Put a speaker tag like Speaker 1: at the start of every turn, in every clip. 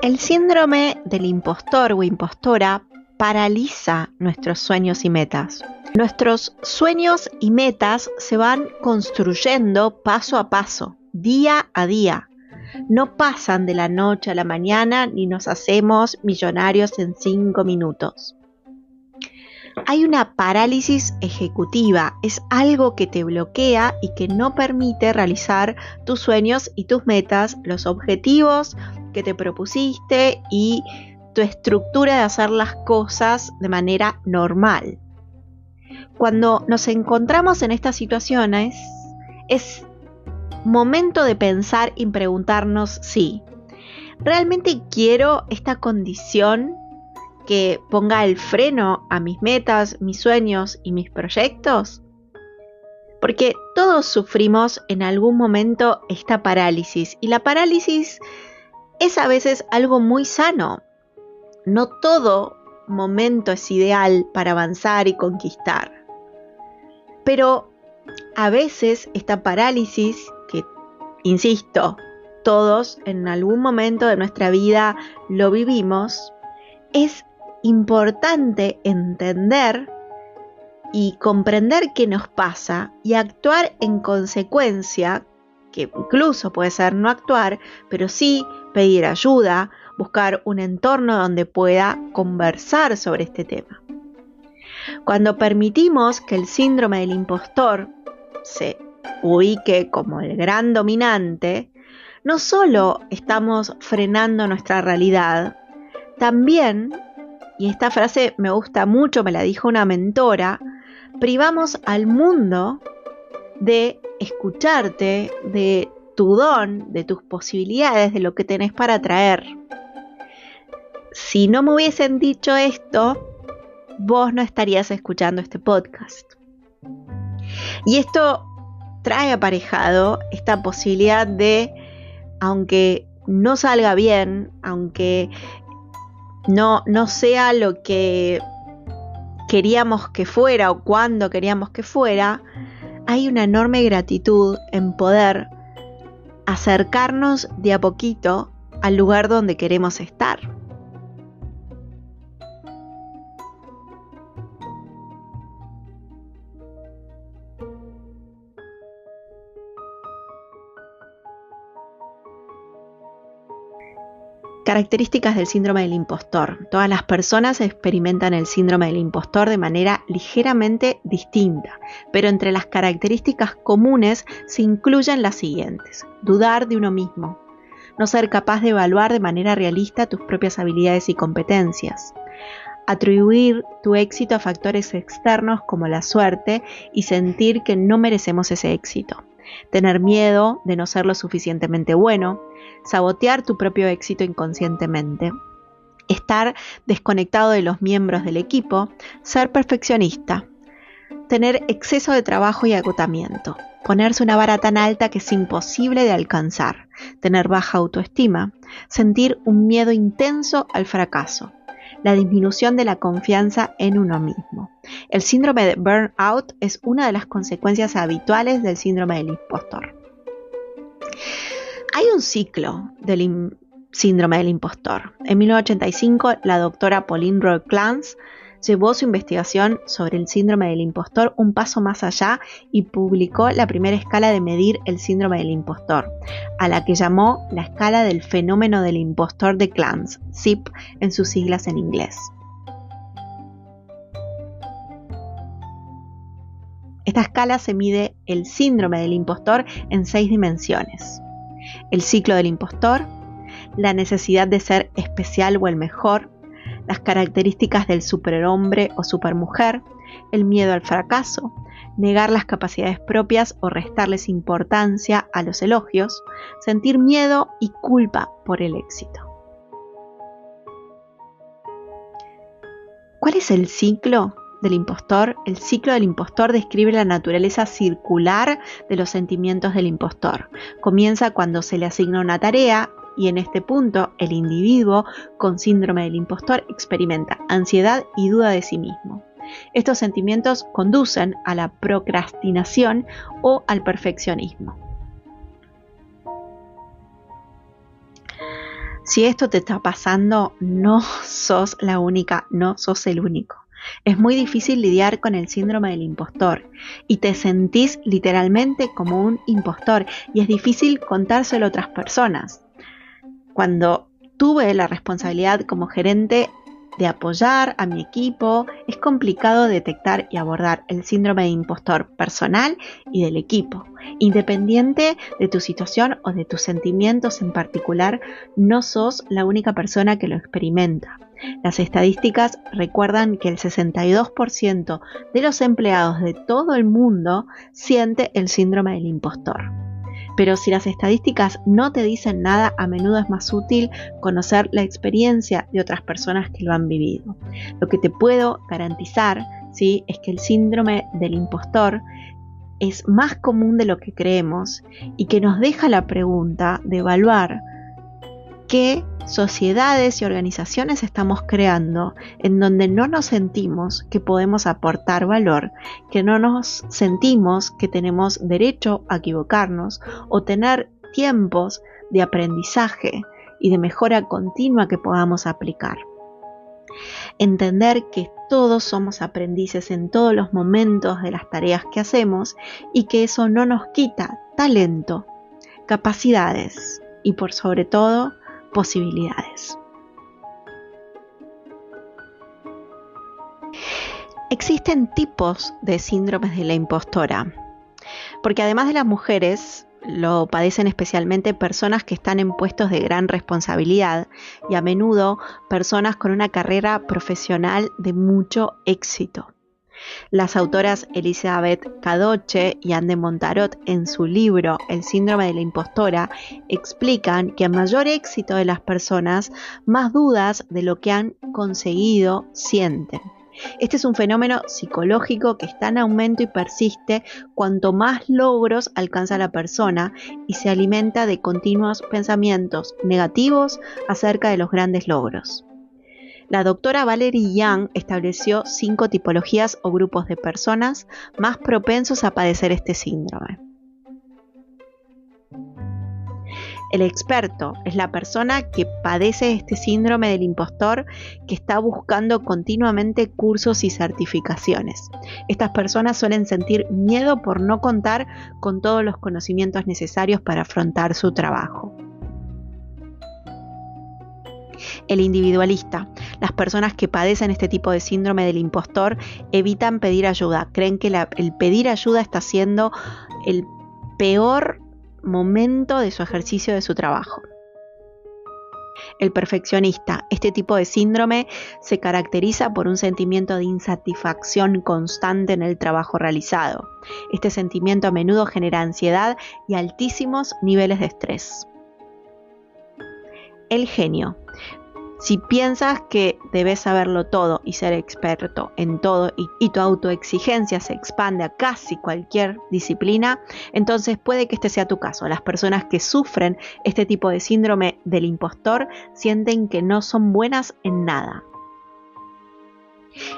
Speaker 1: El síndrome del impostor o impostora paraliza nuestros sueños y metas. Nuestros sueños y metas se van construyendo paso a paso, día a día. No pasan de la noche a la mañana ni nos hacemos millonarios en 5 minutos. Hay una parálisis ejecutiva, es algo que te bloquea y que no permite realizar tus sueños y tus metas, los objetivos que te propusiste y tu estructura de hacer las cosas de manera normal. Cuando nos encontramos en estas situaciones, es momento de pensar y preguntarnos si realmente quiero esta condición que ponga el freno a mis metas, mis sueños y mis proyectos. Porque todos sufrimos en algún momento esta parálisis y la parálisis es a veces algo muy sano. No todo momento es ideal para avanzar y conquistar. Pero a veces esta parálisis, que insisto, todos en algún momento de nuestra vida lo vivimos, es importante entender y comprender qué nos pasa y actuar en consecuencia, que incluso puede ser no actuar, pero sí pedir ayuda, buscar un entorno donde pueda conversar sobre este tema. Cuando permitimos que el síndrome del impostor se ubique como el gran dominante, no solo estamos frenando nuestra realidad, también, y esta frase me gusta mucho, me la dijo una mentora, privamos al mundo de escucharte, de tu don, de tus posibilidades, de lo que tenés para traer. Si no me hubiesen dicho esto, vos no estarías escuchando este podcast. Y esto trae aparejado esta posibilidad de, aunque no salga bien, aunque no sea lo que queríamos que fuera o cuando queríamos que fuera, hay una enorme gratitud en poder acercarnos de a poquito al lugar donde queremos estar. Características del síndrome del impostor. Todas las personas experimentan el síndrome del impostor de manera ligeramente distinta, pero entre las características comunes se incluyen las siguientes: dudar de uno mismo, no ser capaz de evaluar de manera realista tus propias habilidades y competencias, atribuir tu éxito a factores externos como la suerte y sentir que no merecemos ese éxito, tener miedo de no ser lo suficientemente bueno, sabotear tu propio éxito inconscientemente, estar desconectado de los miembros del equipo, ser perfeccionista, tener exceso de trabajo y agotamiento, ponerse una vara tan alta que es imposible de alcanzar, tener baja autoestima, sentir un miedo intenso al fracaso, la disminución de la confianza en uno mismo. El síndrome de burnout es una de las consecuencias habituales del síndrome del impostor. Hay un ciclo del síndrome del impostor. En 1985, la doctora Pauline Roy-Clance llevó su investigación sobre el síndrome del impostor un paso más allá y publicó la primera escala de medir el síndrome del impostor, a la que llamó la escala del fenómeno del impostor de Clance, SIP en sus siglas en inglés. Esta escala se mide el síndrome del impostor en 6 dimensiones: el ciclo del impostor, la necesidad de ser especial o el mejor, las características del superhombre o supermujer, el miedo al fracaso, negar las capacidades propias o restarles importancia a los elogios, sentir miedo y culpa por el éxito. ¿Cuál es el ciclo del impostor? El ciclo del impostor describe la naturaleza circular de los sentimientos del impostor. Comienza cuando se le asigna una tarea y en este punto el individuo con síndrome del impostor experimenta ansiedad y duda de sí mismo. Estos sentimientos conducen a la procrastinación o al perfeccionismo. Si esto te está pasando, no sos la única, no sos el único. Es muy difícil lidiar con el síndrome del impostor y te sentís literalmente como un impostor y es difícil contárselo a otras personas. Cuando tuve la responsabilidad como gerente de apoyar a mi equipo, es complicado detectar y abordar el síndrome de impostor personal y del equipo. Independiente de tu situación o de tus sentimientos en particular, no sos la única persona que lo experimenta. Las estadísticas recuerdan que el 62% de los empleados de todo el mundo siente el síndrome del impostor. Pero si las estadísticas no te dicen nada, a menudo es más útil conocer la experiencia de otras personas que lo han vivido. Lo que te puedo garantizar, ¿sí?, es que el síndrome del impostor es más común de lo que creemos y que nos deja la pregunta de evaluar qué sociedades y organizaciones estamos creando en donde no nos sentimos que podemos aportar valor, que no nos sentimos que tenemos derecho a equivocarnos o tener tiempos de aprendizaje y de mejora continua que podamos aplicar. Entender que todos somos aprendices en todos los momentos de las tareas que hacemos y que eso no nos quita talento, capacidades y por sobre todo posibilidades. Existen tipos de síndromes de la impostora, porque además de las mujeres, lo padecen especialmente personas que están en puestos de gran responsabilidad y a menudo personas con una carrera profesional de mucho éxito. Las autoras Elizabeth Cadoche y Anne Montarot, en su libro El síndrome de la impostora, explican que a mayor éxito de las personas, más dudas de lo que han conseguido sienten. Este es un fenómeno psicológico que está en aumento y persiste cuanto más logros alcanza la persona y se alimenta de continuos pensamientos negativos acerca de los grandes logros. La doctora Valerie Young estableció 5 tipologías o grupos de personas más propensos a padecer este síndrome. El experto es la persona que padece este síndrome del impostor, que está buscando continuamente cursos y certificaciones. Estas personas suelen sentir miedo por no contar con todos los conocimientos necesarios para afrontar su trabajo. El individualista. Las personas que padecen este tipo de síndrome del impostor evitan pedir ayuda. Creen que el pedir ayuda está siendo el peor momento de su ejercicio de su trabajo. El perfeccionista. Este tipo de síndrome se caracteriza por un sentimiento de insatisfacción constante en el trabajo realizado. Este sentimiento a menudo genera ansiedad y altísimos niveles de estrés. El genio. Si piensas que debes saberlo todo y ser experto en todo y tu autoexigencia se expande a casi cualquier disciplina, entonces puede que este sea tu caso. Las personas que sufren este tipo de síndrome del impostor sienten que no son buenas en nada.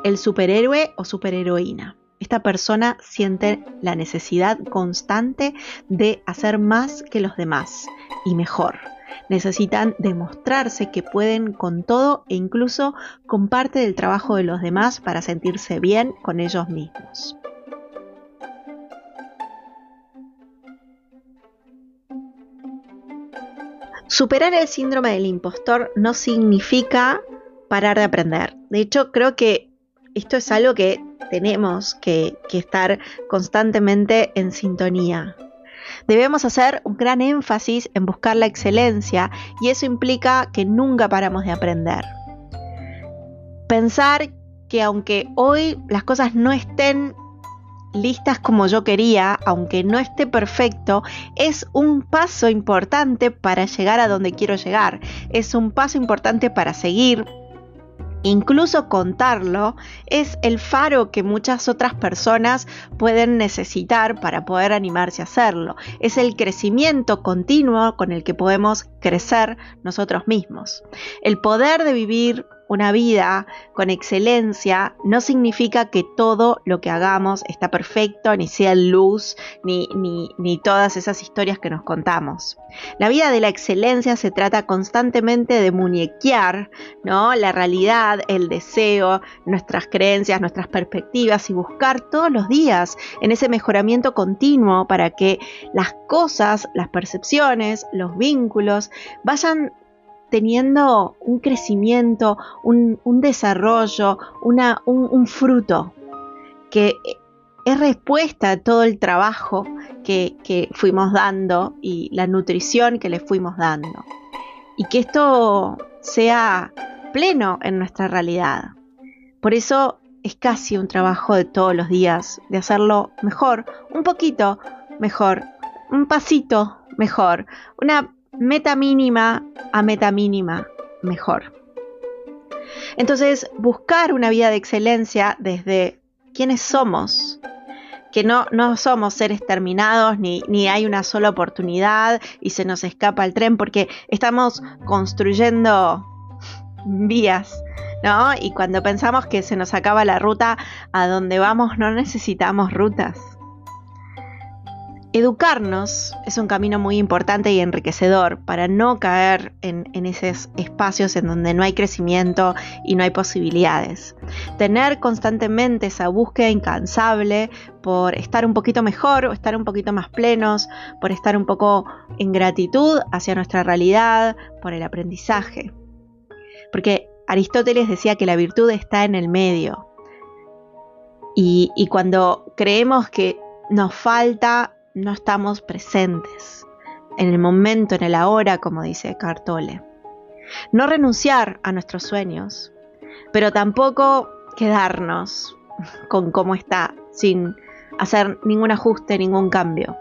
Speaker 1: El superhéroe o superheroína. Esta persona siente la necesidad constante de hacer más que los demás y mejor. Necesitan demostrarse que pueden con todo e incluso con parte del trabajo de los demás para sentirse bien con ellos mismos. Superar el síndrome del impostor no significa parar de aprender. De hecho, creo que esto es algo que tenemos que estar constantemente en sintonía. Debemos hacer un gran énfasis en buscar la excelencia y eso implica que nunca paramos de aprender. Pensar que aunque hoy las cosas no estén listas como yo quería, aunque no esté perfecto, es un paso importante para llegar a donde quiero llegar. Es un paso importante para seguir. Incluso contarlo es el faro que muchas otras personas pueden necesitar para poder animarse a hacerlo. Es el crecimiento continuo con el que podemos crecer nosotros mismos. El poder de vivir una vida con excelencia no significa que todo lo que hagamos está perfecto, ni sea luz, ni todas esas historias que nos contamos. La vida de la excelencia se trata constantemente de muñequear, ¿no?, la realidad, el deseo, nuestras creencias, nuestras perspectivas y buscar todos los días en ese mejoramiento continuo para que las cosas, las percepciones, los vínculos vayan teniendo un crecimiento, un desarrollo, un fruto que es respuesta a todo el trabajo que fuimos dando y la nutrición que le fuimos dando. Y que esto sea pleno en nuestra realidad. Por eso es casi un trabajo de todos los días, de hacerlo mejor, un poquito mejor, un pasito mejor, una meta mínima a meta mínima mejor. Entonces, buscar una vida de excelencia desde quiénes somos, que no somos seres terminados, ni hay una sola oportunidad y se nos escapa el tren, porque estamos construyendo vías, ¿no? Y cuando pensamos que se nos acaba la ruta, a donde vamos no necesitamos rutas. Educarnos es un camino muy importante y enriquecedor para no caer en esos espacios en donde no hay crecimiento y no hay posibilidades. Tener constantemente esa búsqueda incansable por estar un poquito mejor, o estar un poquito más plenos, por estar un poco en gratitud hacia nuestra realidad, por el aprendizaje. Porque Aristóteles decía que la virtud está en el medio. Y cuando creemos que nos falta, no estamos presentes en el momento, en el ahora, como dice Eckhart Tolle. No renunciar a nuestros sueños, pero tampoco quedarnos con cómo está, sin hacer ningún ajuste, ningún cambio.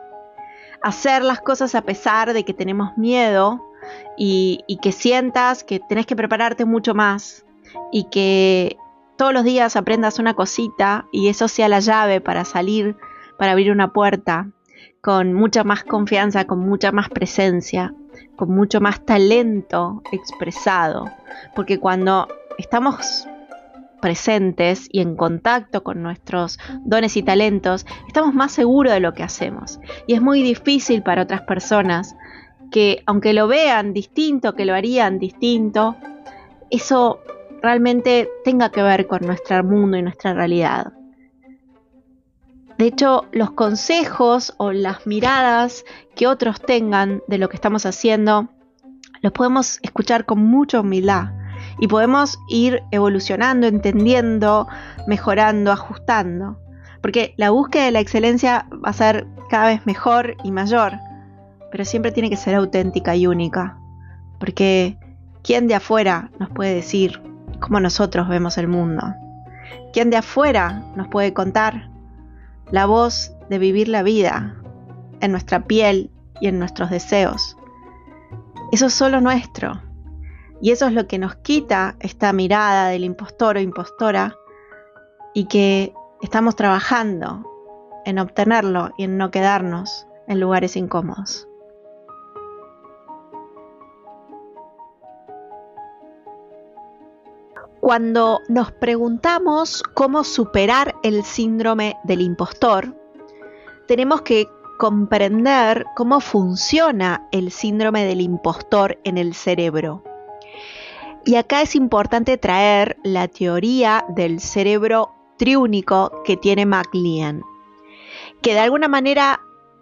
Speaker 1: Hacer las cosas a pesar de que tenemos miedo y que sientas que tenés que prepararte mucho más y que todos los días aprendas una cosita y eso sea la llave para salir, para abrir una puerta, con mucha más confianza, con mucha más presencia, con mucho más talento expresado. Porque cuando estamos presentes y en contacto con nuestros dones y talentos, estamos más seguros de lo que hacemos. Y es muy difícil para otras personas que, aunque lo vean distinto, que lo harían distinto, eso realmente tenga que ver con nuestro mundo y nuestra realidad. De hecho, los consejos o las miradas que otros tengan de lo que estamos haciendo, los podemos escuchar con mucha humildad y podemos ir evolucionando, entendiendo, mejorando, ajustando. Porque la búsqueda de la excelencia va a ser cada vez mejor y mayor, pero siempre tiene que ser auténtica y única. Porque ¿quién de afuera nos puede decir cómo nosotros vemos el mundo? ¿Quién de afuera nos puede contar la voz de vivir la vida en nuestra piel y en nuestros deseos? Eso es solo nuestro. Y eso es lo que nos quita esta mirada del impostor o impostora y que estamos trabajando en obtenerlo y en no quedarnos en lugares incómodos. Cuando nos preguntamos cómo superar el síndrome del impostor, tenemos que comprender cómo funciona el síndrome del impostor en el cerebro. Y acá es importante traer la teoría del cerebro triúnico que tiene MacLean, que de alguna manera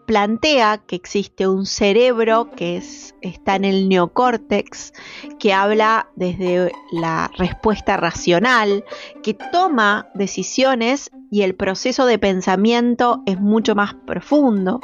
Speaker 1: plantea que existe un cerebro que está en el neocórtex, que habla desde la respuesta racional, que toma decisiones y el proceso de pensamiento es mucho más profundo.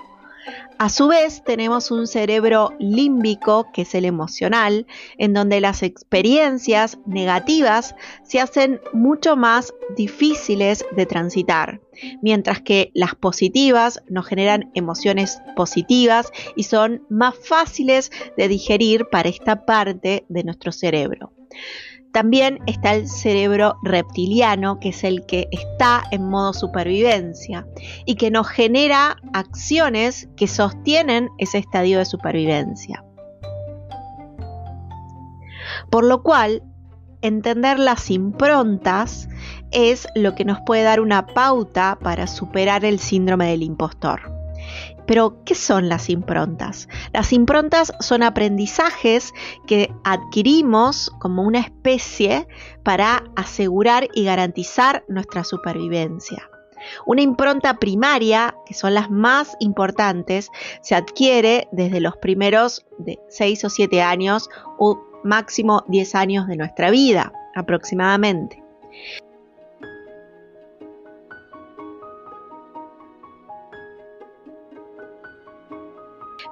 Speaker 1: A su vez tenemos un cerebro límbico, que es el emocional, en donde las experiencias negativas se hacen mucho más difíciles de transitar, mientras que las positivas nos generan emociones positivas y son más fáciles de digerir para esta parte de nuestro cerebro. También está el cerebro reptiliano, que es el que está en modo supervivencia y que nos genera acciones que sostienen ese estadio de supervivencia. Por lo cual, entender las improntas es lo que nos puede dar una pauta para superar el síndrome del impostor. Pero, ¿qué son las improntas? Las improntas son aprendizajes que adquirimos como una especie para asegurar y garantizar nuestra supervivencia. Una impronta primaria, que son las más importantes, se adquiere desde los primeros de 6 o 7 años o máximo 10 años de nuestra vida, aproximadamente.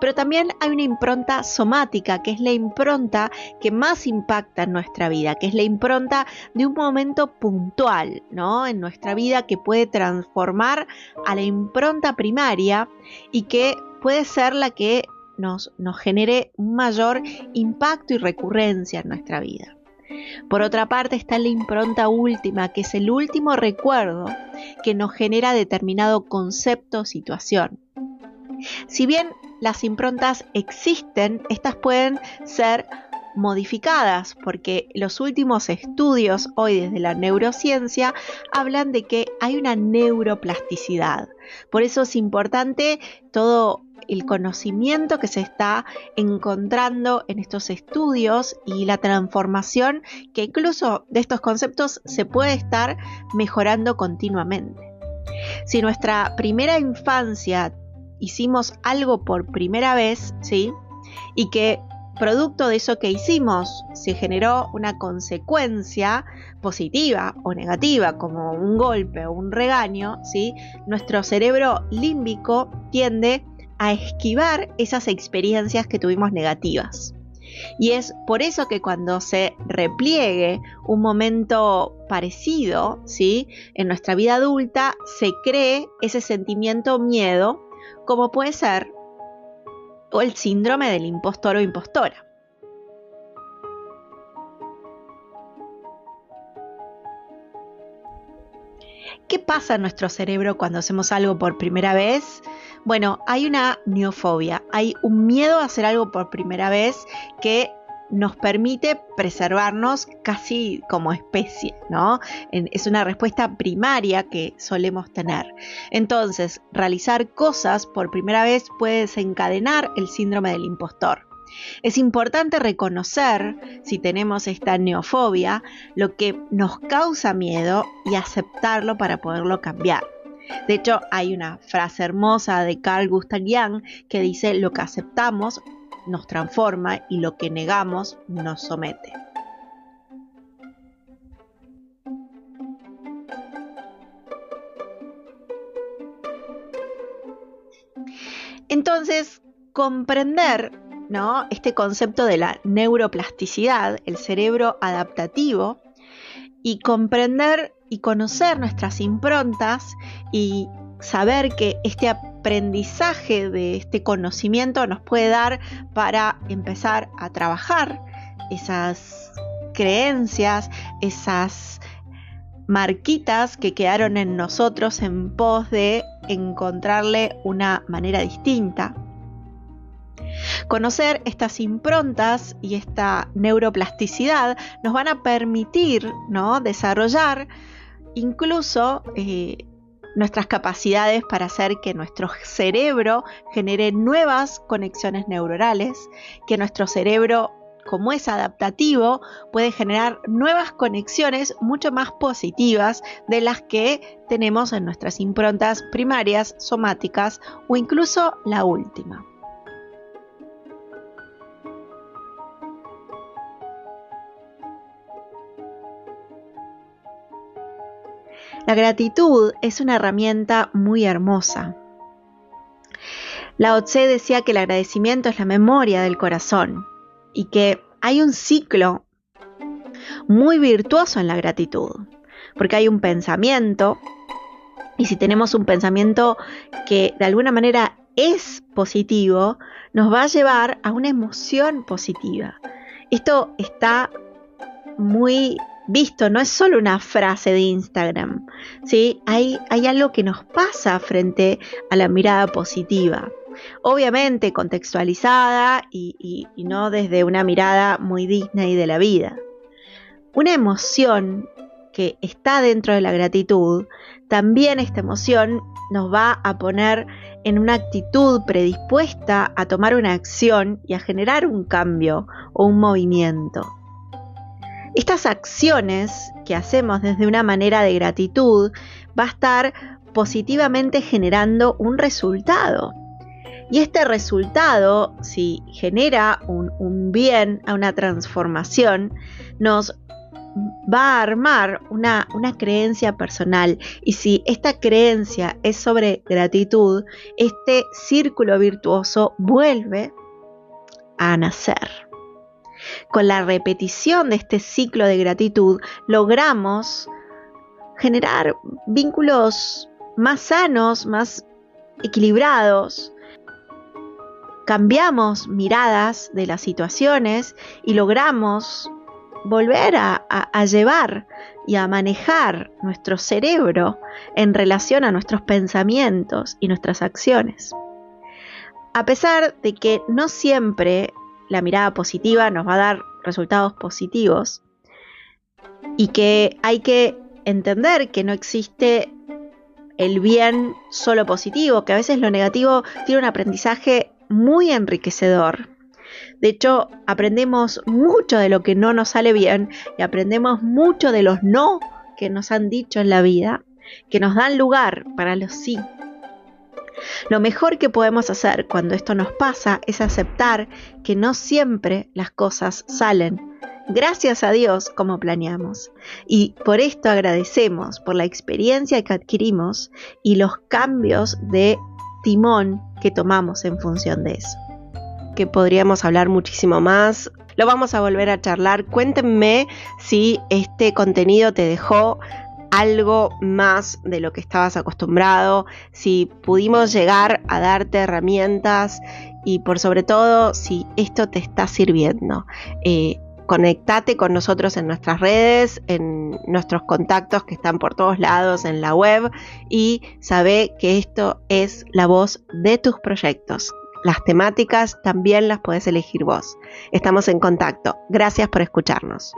Speaker 1: Pero también hay una impronta somática, que es la impronta que más impacta en nuestra vida, que es la impronta de un momento puntual, ¿no? En nuestra vida, que puede transformar a la impronta primaria y que puede ser la que nos genere un mayor impacto y recurrencia en nuestra vida. Por otra parte está la impronta última, que es el último recuerdo que nos genera determinado concepto o situación. Si bien las improntas existen, estas pueden ser modificadas, porque los últimos estudios hoy desde la neurociencia hablan de que hay una neuroplasticidad. Por eso es importante todo el conocimiento que se está encontrando en estos estudios y la transformación que incluso de estos conceptos se puede estar mejorando continuamente. Si nuestra primera infancia hicimos algo por primera vez, ¿sí? Y que producto de eso que hicimos se generó una consecuencia positiva o negativa, como un golpe o un regaño, ¿sí? Nuestro cerebro límbico tiende a esquivar esas experiencias que tuvimos negativas. Y es por eso que cuando se repliegue un momento parecido, ¿sí? En nuestra vida adulta se cree ese sentimiento miedo, como puede ser o el síndrome del impostor o impostora. ¿Qué pasa en nuestro cerebro cuando hacemos algo por primera vez? Bueno, hay una neofobia, hay un miedo a hacer algo por primera vez que nos permite preservarnos casi como especie, ¿no? Es una respuesta primaria que solemos tener. Entonces, realizar cosas por primera vez puede desencadenar el síndrome del impostor. Es importante reconocer, si tenemos esta neofobia, lo que nos causa miedo y aceptarlo para poderlo cambiar. De hecho, hay una frase hermosa de Carl Gustav Jung que dice: lo que aceptamos nos transforma y lo que negamos nos somete. Entonces, comprender, ¿no?, este concepto de la neuroplasticidad, el cerebro adaptativo, y comprender y conocer nuestras improntas y saber que este aprendizaje de este conocimiento nos puede dar para empezar a trabajar esas creencias, esas marquitas que quedaron en nosotros en pos de encontrarle una manera distinta. Conocer estas improntas y esta neuroplasticidad nos van a permitir, ¿no?, desarrollar incluso nuestras capacidades para hacer que nuestro cerebro genere nuevas conexiones neuronales, que nuestro cerebro, como es adaptativo, puede generar nuevas conexiones mucho más positivas de las que tenemos en nuestras improntas primarias, somáticas o incluso la última. La gratitud es una herramienta muy hermosa. Lao Tse decía que el agradecimiento es la memoria del corazón y que hay un ciclo muy virtuoso en la gratitud, porque hay un pensamiento, y si tenemos un pensamiento que de alguna manera es positivo, nos va a llevar a una emoción positiva. Esto está muy visto, no es solo una frase de Instagram, ¿sí? Hay algo que nos pasa frente a la mirada positiva. Obviamente contextualizada y no desde una mirada muy Disney de la vida. una emoción que está dentro de la gratitud, también esta emoción nos va a poner en una actitud predispuesta a tomar una acción y a generar un cambio o un movimiento. Estas acciones que hacemos desde una manera de gratitud va a estar positivamente generando un resultado. Y este resultado, si genera un bien, una transformación, nos va a armar una creencia personal. Y si esta creencia es sobre gratitud, este círculo virtuoso vuelve a nacer. Con la repetición de este ciclo de gratitud, logramos generar vínculos más sanos, más equilibrados. Cambiamos miradas de las situaciones y logramos volver a llevar y a manejar nuestro cerebro en relación a nuestros pensamientos y nuestras acciones. A pesar de que no siempre la mirada positiva nos va a dar resultados positivos y que hay que entender que no existe el bien solo positivo, que a veces lo negativo tiene un aprendizaje muy enriquecedor. De hecho, aprendemos mucho de lo que no nos sale bien y aprendemos mucho de los no que nos han dicho en la vida, que nos dan lugar para los sí. Lo mejor que podemos hacer cuando esto nos pasa es aceptar que no siempre las cosas salen, gracias a Dios, como planeamos. Y por esto agradecemos por la experiencia que adquirimos y los cambios de timón que tomamos en función de eso. Que podríamos hablar muchísimo más. Lo vamos a volver a charlar. Cuéntenme si este contenido te dejó algo más de lo que estabas acostumbrado, si pudimos llegar a darte herramientas y por sobre todo si esto te está sirviendo. Conectate con nosotros en nuestras redes, en nuestros contactos que están por todos lados en la web y sabe que esto es la voz de tus proyectos. Las temáticas también las podés elegir vos. Estamos en contacto. Gracias por escucharnos.